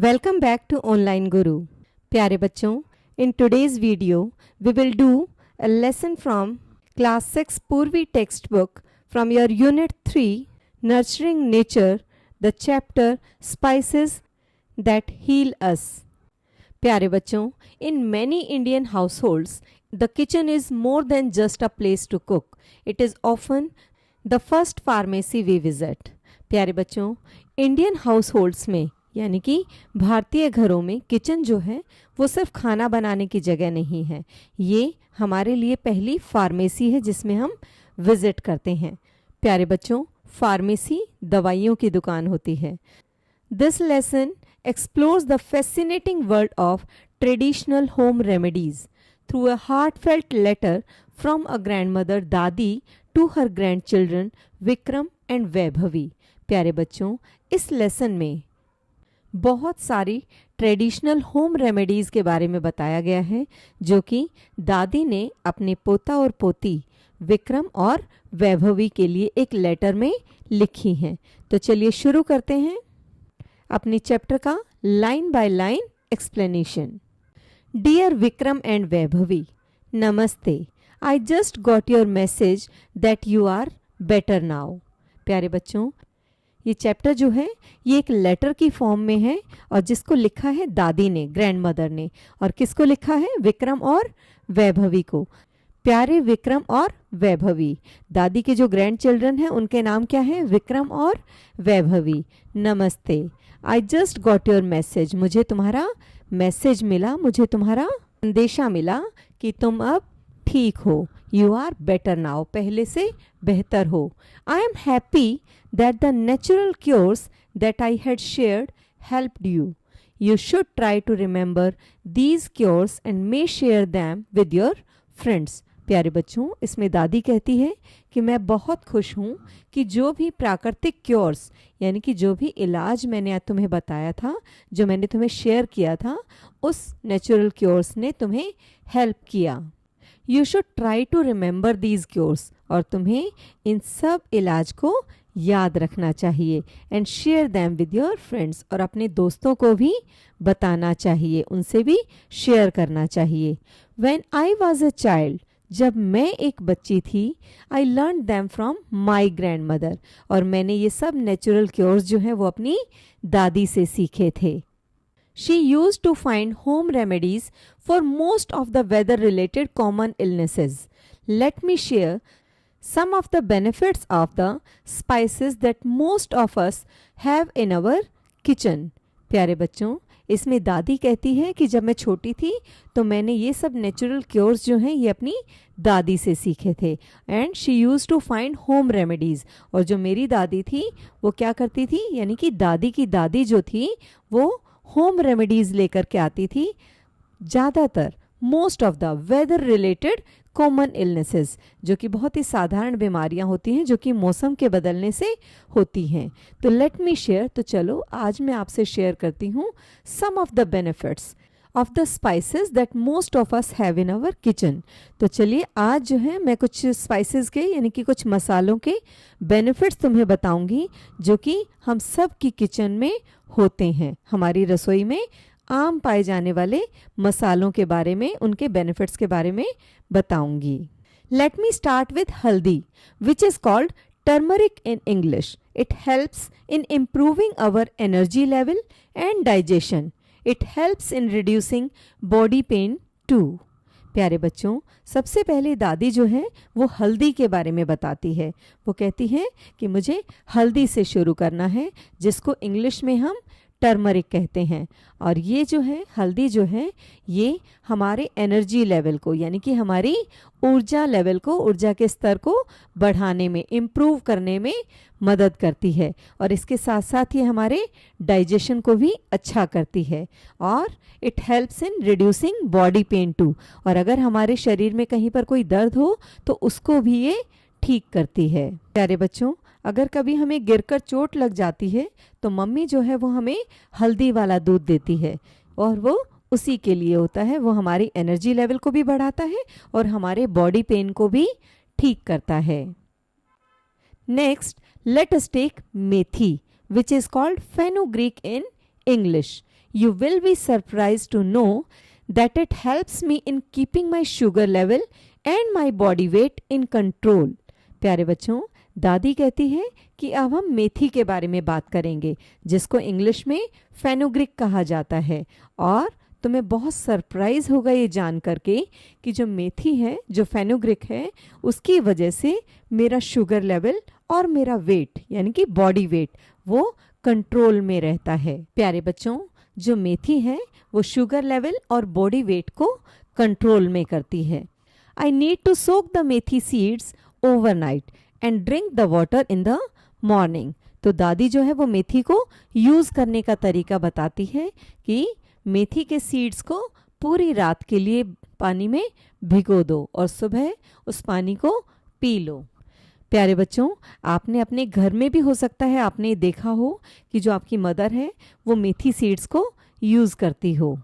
Welcome back to Online Guru. प्यारे बच्चों, in today's video we will do a lesson from class 6 Purvi textbook from your unit 3 Nurturing Nature, the chapter Spices that Heal Us. प्यारे बच्चों, in many Indian households the kitchen is more than just a place to cook. It is often the first pharmacy we visit. प्यारे बच्चों, Indian households में यानी कि भारतीय घरों में किचन जो है वो सिर्फ खाना बनाने की जगह नहीं है, ये हमारे लिए पहली फार्मेसी है जिसमें हम विजिट करते हैं. प्यारे बच्चों, फार्मेसी दवाइयों की दुकान होती है. This lesson explores the fascinating world of traditional home remedies through a heartfelt letter from a grandmother dadi to her grand children Vikram and Vaibhavi. प्यारे बच्चों, इस लेसन में बहुत सारी ट्रेडिशनल होम रेमेडीज़ के बारे में बताया गया है जो कि दादी ने अपने पोता और पोती विक्रम और वैभवी के लिए एक लेटर में लिखी हैं. तो चलिए शुरू करते हैं अपनी चैप्टर का line by line explanation. Dear Vikram and Vaibhavi, namaste. I just got your message that you are better now. प्यारे बच्चों, ये चैप्टर जो है ये एक लेटर की फॉर्म में है और जिसको लिखा है दादी ने, ग्रैंडमदर ने. और किसको लिखा है? विक्रम और वैभवी को. प्यारे विक्रम और वैभवी, दादी के जो ग्रैंड चिल्ड्रन हैं उनके नाम क्या है? विक्रम और Vaibhavi. Namaste. I just got your message, मुझे तुम्हारा मैसेज मिला, मुझे तुम्हारा संदेशा मिला कि तुम अब ठीक हो. यू आर बेटर नाउ, पहले से बेहतर हो. I am happy that the natural cures that I had shared helped you. You should try to remember these cures and may share them with your friends. प्यारे बच्चों, इसमें दादी कहती है कि मैं बहुत खुश हूँ कि जो भी प्राकृतिक क्योर्स यानी कि जो भी इलाज मैंने आज तुम्हें बताया था, जो मैंने तुम्हें शेयर किया था, उस नेचुरल क्योर्स ने तुम्हें हेल्प किया. You should try to remember these cures, और तुम्हें इन सब इलाज को याद रखना चाहिए. And share them with your friends, और अपने दोस्तों को भी बताना चाहिए, उनसे भी शेयर करना चाहिए. When I was a child, जब मैं एक बच्ची थी, I learn them from my grand mother, और मैंने ये सब नेचुरल क्योर्स जो हैं वो अपनी दादी से सीखे थे. She use to find home remedies for most of the weather related common illnesses. Let me share some of the benefits of the spices that most of us have in our kitchen. प्यारे बच्चों, इसमें दादी कहती है कि जब मैं छोटी थी तो मैंने ये सब नेचुरल क्योर्स जो हैं ये अपनी दादी से सीखे थे. And she use to find home remedies, और जो मेरी दादी थी वो क्या करती थी, यानी कि दादी की दादी जो थी वो होम रेमेडीज़ लेकर के आती थी. ज़्यादातर most of the weather related common illnesses, जो कि बहुत ही साधारण बीमारियां होती हैं जो कि मौसम के बदलने से होती हैं. तो लेट मी शेयर, तो चलो आज मैं आपसे शेयर करती हूँ some of the benefits of the spices that most of us have in our kitchen. तो चलिए आज जो है मैं कुछ स्पाइसेस के यानी कि कुछ मसालों के बेनिफिट्स तुम्हें बताऊंगी जो कि हम सब की किचन में होते हैं. हमारी रसोई में आम पाए जाने वाले मसालों के बारे में, उनके बेनिफिट्स के बारे में बताऊंगी. Let me start with haldi, which is called turmeric in English. It helps in improving our energy level and digestion. It helps in reducing body pain too. प्यारे बच्चों, सबसे पहले दादी जो है वो हल्दी के बारे में बताती है. वो कहती है कि मुझे हल्दी से शुरू करना है, जिसको इंग्लिश में हम टर्मरिक कहते हैं. और ये जो है हल्दी जो है ये हमारे एनर्जी लेवल को यानी कि हमारी ऊर्जा लेवल को, ऊर्जा के स्तर को बढ़ाने में, इम्प्रूव करने में मदद करती है. और इसके साथ साथ ये हमारे डाइजेशन को भी अच्छा करती है. और it helps in reducing body pain too, और अगर हमारे शरीर में कहीं पर कोई दर्द हो तो उसको भी ये ठीक करती है. प्यारे बच्चों, अगर कभी हमें गिरकर चोट लग जाती है तो मम्मी जो है वो हमें हल्दी वाला दूध देती है, और वो उसी के लिए होता है. वो हमारी एनर्जी लेवल को भी बढ़ाता है और हमारे बॉडी पेन को भी ठीक करता है. Next, let us take methi, which is called fenugreek in English. You will be surprised to know that it helps me in keeping my sugar level and my body weight in control. प्यारे बच्चों, दादी कहती है कि अब हम मेथी के बारे में बात करेंगे, जिसको इंग्लिश में फेनुग्रीक कहा जाता है। और तुम्हें बहुत सरप्राइज होगा ये जान करके कि जो मेथी है, जो फेनुग्रीक है, उसकी वजह से मेरा शुगर लेवल और मेरा वेट यानी कि बॉडी वेट वो कंट्रोल में रहता है। प्यारे बच्चों, जो मेथी है वो शुगर लेवल और बॉडी वेट को कंट्रोल में करती है। I need to soak the methi seeds overnight and drink the water in the morning. तो दादी जो है वो मेथी को यूज़ करने का तरीका बताती है कि मेथी के सीड्स को पूरी रात के लिए पानी में भिगो दो और सुबह उस पानी को पी लो। प्यारे बच्चों, आपने अपने घर में भी हो सकता है आपने देखा हो कि जो आपकी मदर है वो मेथी सीड्स को यूज़ करती हो।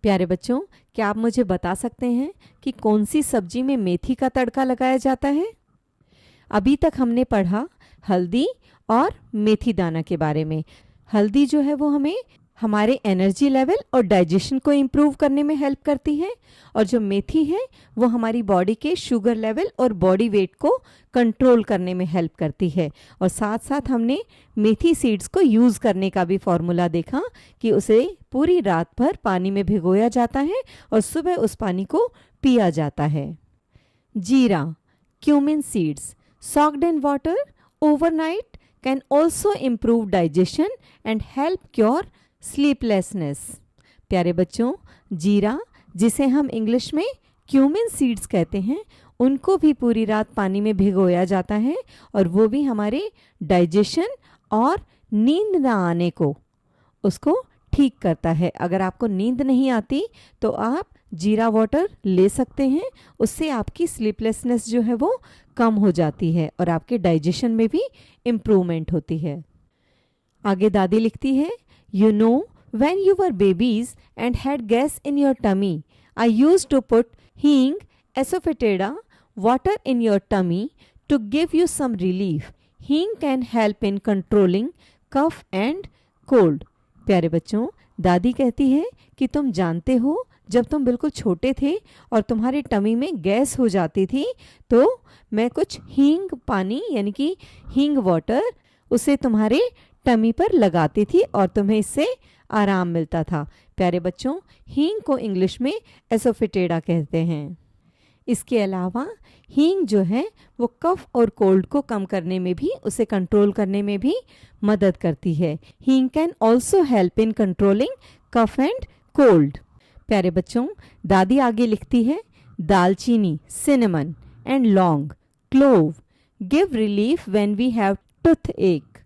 प्यारे बच्चों, क्या आप मुझे बता सकते हैं कि कौन सी सब्जी में मेथी का तड़का लगाया जाता है? अभी तक हमने पढ़ा हल्दी और मेथी दाना के बारे में। हल्दी जो है वो हमें हमारे एनर्जी लेवल और डाइजेशन को इम्प्रूव करने में हेल्प करती है, और जो मेथी है वो हमारी बॉडी के शुगर लेवल और बॉडी वेट को कंट्रोल करने में हेल्प करती है। और साथ साथ हमने मेथी सीड्स को यूज़ करने का भी फॉर्मूला देखा कि उसे पूरी रात भर पानी में भिगोया जाता है और सुबह उस पानी को पिया जाता है। जीरा, cumin seeds soaked in water overnight can also improve digestion and help cure sleeplessness. प्यारे बच्चों, जीरा, जिसे हम इंग्लिश में क्यूमिन सीड्स कहते हैं, उनको भी पूरी रात पानी में भिगोया जाता है और वो भी हमारे डाइजेशन और नींद ना आने को उसको ठीक करता है। अगर आपको नींद नहीं आती तो आप जीरा वाटर ले सकते हैं, उससे आपकी स्लीपलेसनेस जो है वो कम हो जाती है और आपके डाइजेशन में भी इम्प्रूवमेंट होती है। आगे दादी लिखती है, you know when you were babies and had gas in your tummy I used to put hing, asafoetida water in your tummy to give you some relief. Hing can help in controlling cough and cold. प्यारे बच्चों, दादी कहती है कि तुम जानते हो जब तुम बिल्कुल छोटे थे और तुम्हारे टमी में गैस हो जाती थी तो मैं कुछ हींग पानी यानी कि हींग वाटर उसे तुम्हारे टमी पर लगाती थी और तुम्हें इससे आराम मिलता था। प्यारे बच्चों, हींग को इंग्लिश में एसोफेटेडा कहते हैं। इसके अलावा हींग जो है वो कफ और कोल्ड को कम करने में भी, उसे कंट्रोल करने में भी मदद करती है। Hing can also help in controlling cough and cold. प्यारे बच्चों, दादी आगे लिखती है, dalchini, cinnamon and laung, clove give relief when we have toothache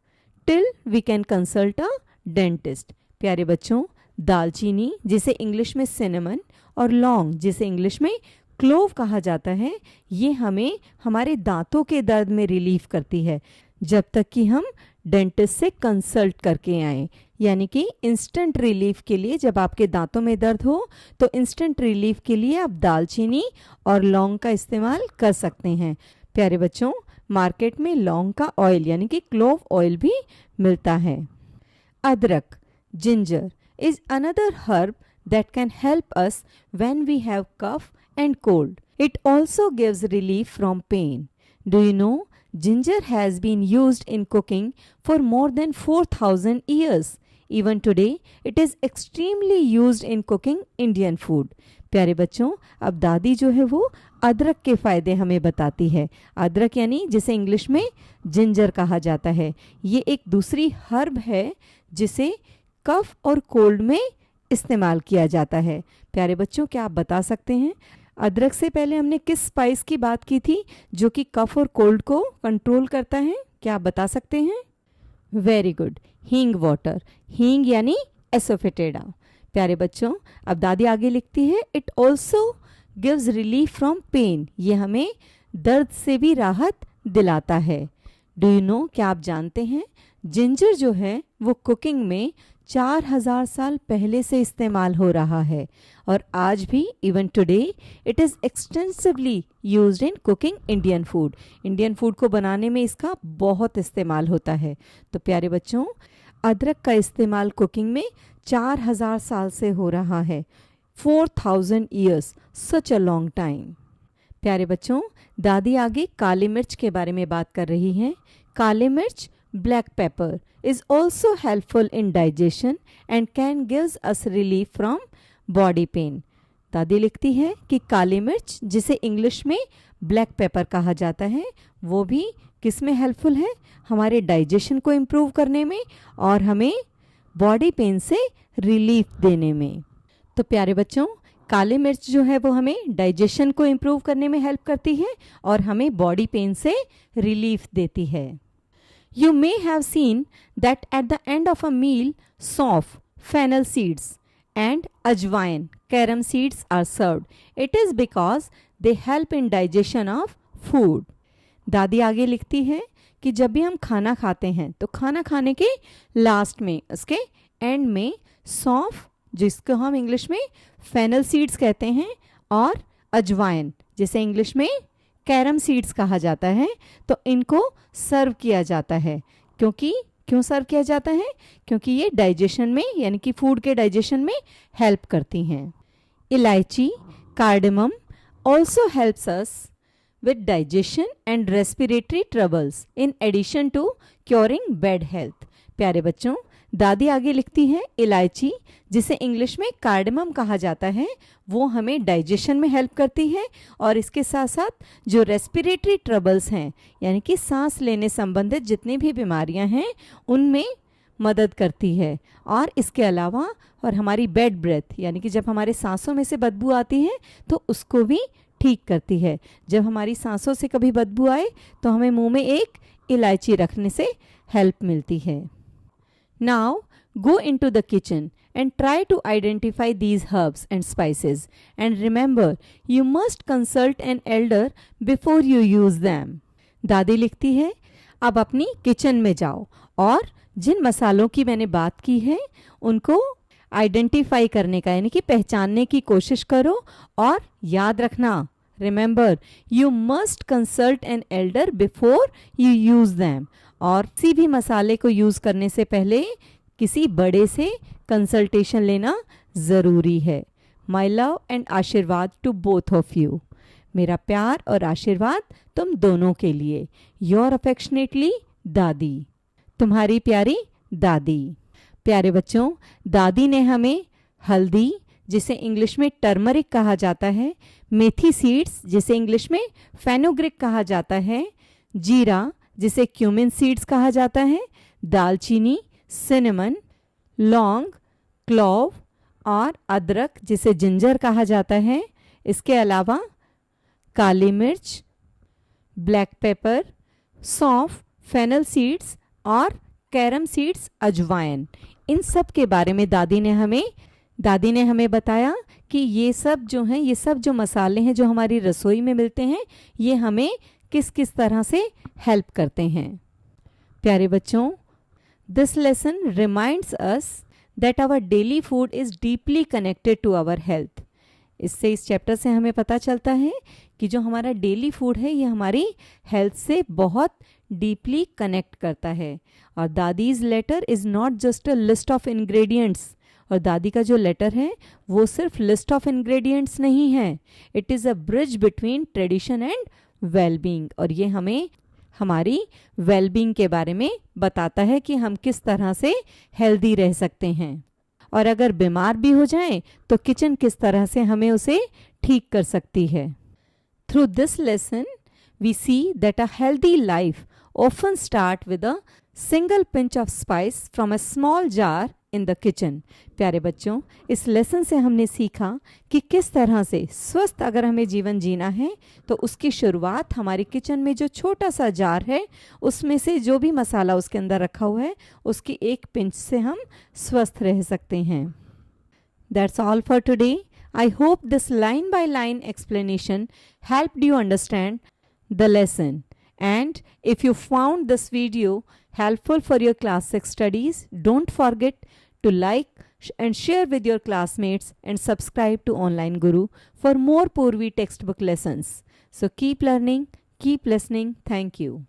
till we can consult a dentist. प्यारे बच्चों, दालचीनी, जिसे इंग्लिश में सिनेमन, और लौंग, जिसे इंग्लिश में क्लोव कहा जाता है, ये हमें हमारे दांतों के दर्द में रिलीफ करती है जब तक कि हम डेंटिस्ट से कंसल्ट करके आएँ। यानी कि इंस्टेंट रिलीफ के लिए, जब आपके दांतों में दर्द हो तो इंस्टेंट रिलीफ के लिए आप दालचीनी और लौंग का इस्तेमाल कर सकते हैं। प्यारे बच्चों, मार्केट में लौंग का ऑयल यानी कि क्लोव ऑयल भी मिलता है। अदरक, ginger is another herb that can help us when we have cough and cold. It also gives relief from pain. Do you know ginger has been used in cooking for more than 4,000 years. Even today it is extremely used in cooking Indian food. प्यारे बच्चों, अब दादी जो है वो अदरक के फ़ायदे हमें बताती है। अदरक यानी जिसे इंग्लिश में जिंजर कहा जाता है, ये एक दूसरी हर्ब है जिसे कफ और कोल्ड में इस्तेमाल किया जाता है। प्यारे बच्चों, क्या आप बता सकते हैं अदरक से पहले हमने किस स्पाइस की बात की थी जो कि कफ और कोल्ड को कंट्रोल करता है? क्या आप बता सकते हैं? वेरी गुड, हींग वाटर। हींग यानी एसोफेटेडा। प्यारे बच्चों, अब दादी आगे लिखती है, it also gives relief from pain. ये हमें दर्द से भी राहत दिलाता है। डू यू नो, क्या आप जानते हैं जिंजर जो है वो कुकिंग में 4000 साल पहले से इस्तेमाल हो रहा है और आज भी even today it is extensively used in cooking Indian food. Indian food को बनाने में इसका बहुत इस्तेमाल होता है। तो प्यारे बच्चों, अदरक का इस्तेमाल कुकिंग में 4000 साल से हो रहा है। 4000 years, such a long time। प्यारे बच्चों, दादी आगे काली मिर्च के बारे में बात कर रही हैं। काली मिर्च, black pepper, is also helpful in digestion and can gives us relief from body pain। दादी लिखती है कि काली मिर्च, जिसे इंग्लिश में ब्लैक पेपर कहा जाता है, वो भी किस में हेल्पफुल है? हमारे डाइजेशन को इम्प्रूव करने में और हमें बॉडी पेन से रिलीफ देने में। तो प्यारे बच्चों, काली मिर्च जो है वो हमें डाइजेशन को इम्प्रूव करने में हेल्प करती है और हमें बॉडी पेन से रिलीफ देती है। You may have seen that at the end of a meal, सौंफ, fennel seeds and ajwain, carom seeds are served. It is because they help in digestion of food। दादी आगे लिखती है कि जब भी हम खाना खाते हैं तो खाना खाने के लास्ट में, उसके एंड में सौंफ, जिसको हम इंग्लिश में फेनल सीड्स कहते हैं, और अजवाइन, जिसे इंग्लिश में कैरम सीड्स कहा जाता है, तो इनको सर्व किया जाता है। क्यों सर्व किया जाता है? क्योंकि ये डाइजेशन में, यानी कि फूड के डाइजेशन में हेल्प करती हैं। Elaichi, cardamom also helps us with digestion and respiratory troubles in addition to curing bad health. प्यारे बच्चों, दादी आगे लिखती है इलायची, जिसे इंग्लिश में कार्डेमम कहा जाता है, वो हमें डाइजेशन में हेल्प करती है और इसके साथ साथ जो रेस्पिरेटरी ट्रबल्स हैं, यानी कि सांस लेने संबंधित जितनी भी बीमारियां हैं, उनमें मदद करती है। और इसके अलावा और हमारी बैड ब्रेथ, यानी कि जब हमारे सांसों में से बदबू आती है तो उसको भी ठीक करती है। जब हमारी सांसों से कभी बदबू आए तो हमें मुंह में एक इलायची रखने से हेल्प मिलती है। Now go into the kitchen and try to identify these herbs and spices, and remember you must consult an elder before you use them। दादी लिखती है, अब अपनी किचन में जाओ और जिन मसालों की मैंने बात की है उनको आइडेंटिफाई करने का, यानी कि पहचानने की कोशिश करो, और याद रखना, remember you must consult an elder before you use them. और किसी भी मसाले को यूज़ करने से पहले किसी बड़े से कंसल्टेशन लेना ज़रूरी है। माई लव एंड आशीर्वाद टू बोथ ऑफ यू। मेरा प्यार और आशीर्वाद तुम दोनों के लिए। योर अफेक्शनेटली दादी। तुम्हारी प्यारी दादी। प्यारे बच्चों, दादी ने हमें हल्दी, जिसे इंग्लिश में टर्मरिक कहा जाता है, मेथी सीड्स, जिसे इंग्लिश में फेनुग्रीक कहा जाता है, जीरा, जिसे क्यूमिन सीड्स कहा जाता है, दालचीनी, सिनेमन, लौंग, क्लोव और अदरक, जिसे जिंजर कहा जाता है। इसके अलावा काली मिर्च, ब्लैक पेपर, सौंफ, फेनल सीड्स और कैरम सीड्स, अजवाइन, इन सब के बारे में दादी ने हमें बताया कि ये सब जो मसाले हैं जो हमारी रसोई में मिलते हैं, ये हमें किस किस तरह से हेल्प करते हैं। प्यारे बच्चों, this lesson reminds us that our daily food is deeply connected to our health. इससे, इस चैप्टर से हमें पता चलता है कि जो हमारा डेली फूड है ये हमारी हेल्थ से बहुत डीपली कनेक्ट करता है। और dadi's letter is not just a list of ingredients. और दादी का जो लेटर है वो सिर्फ लिस्ट ऑफ इंग्रेडिएंट्स नहीं है, it is a bridge between tradition and wellbeing. और ये हमें हमारी वेलबींग के बारे में बताता है कि हम किस तरह से हेल्दी रह सकते हैं, और अगर बीमार भी हो जाएं तो किचन किस तरह से हमें उसे ठीक कर सकती है। Through this lesson we see that a healthy life often start with a single pinch of spice from a small jar in the kitchen। प्यारे बच्चों, इस लेसन से हमने सीखा कि किस तरह से स्वस्थ अगर हमें जीवन जीना है तो उसकी शुरुआत हमारी किचन में जो छोटा सा जार है उसमें से जो भी मसाला उसके अंदर रखा हुआ है उसकी एक पिंच से हम स्वस्थ रह सकते हैं। That's all for today. I hope this line by line explanation helped you understand the lesson. And if you found this video helpful for your class 6 studies, don't forget to like and share with your classmates and subscribe to Online Guru for more Purvi textbook lessons. So keep learning, keep listening. Thank you.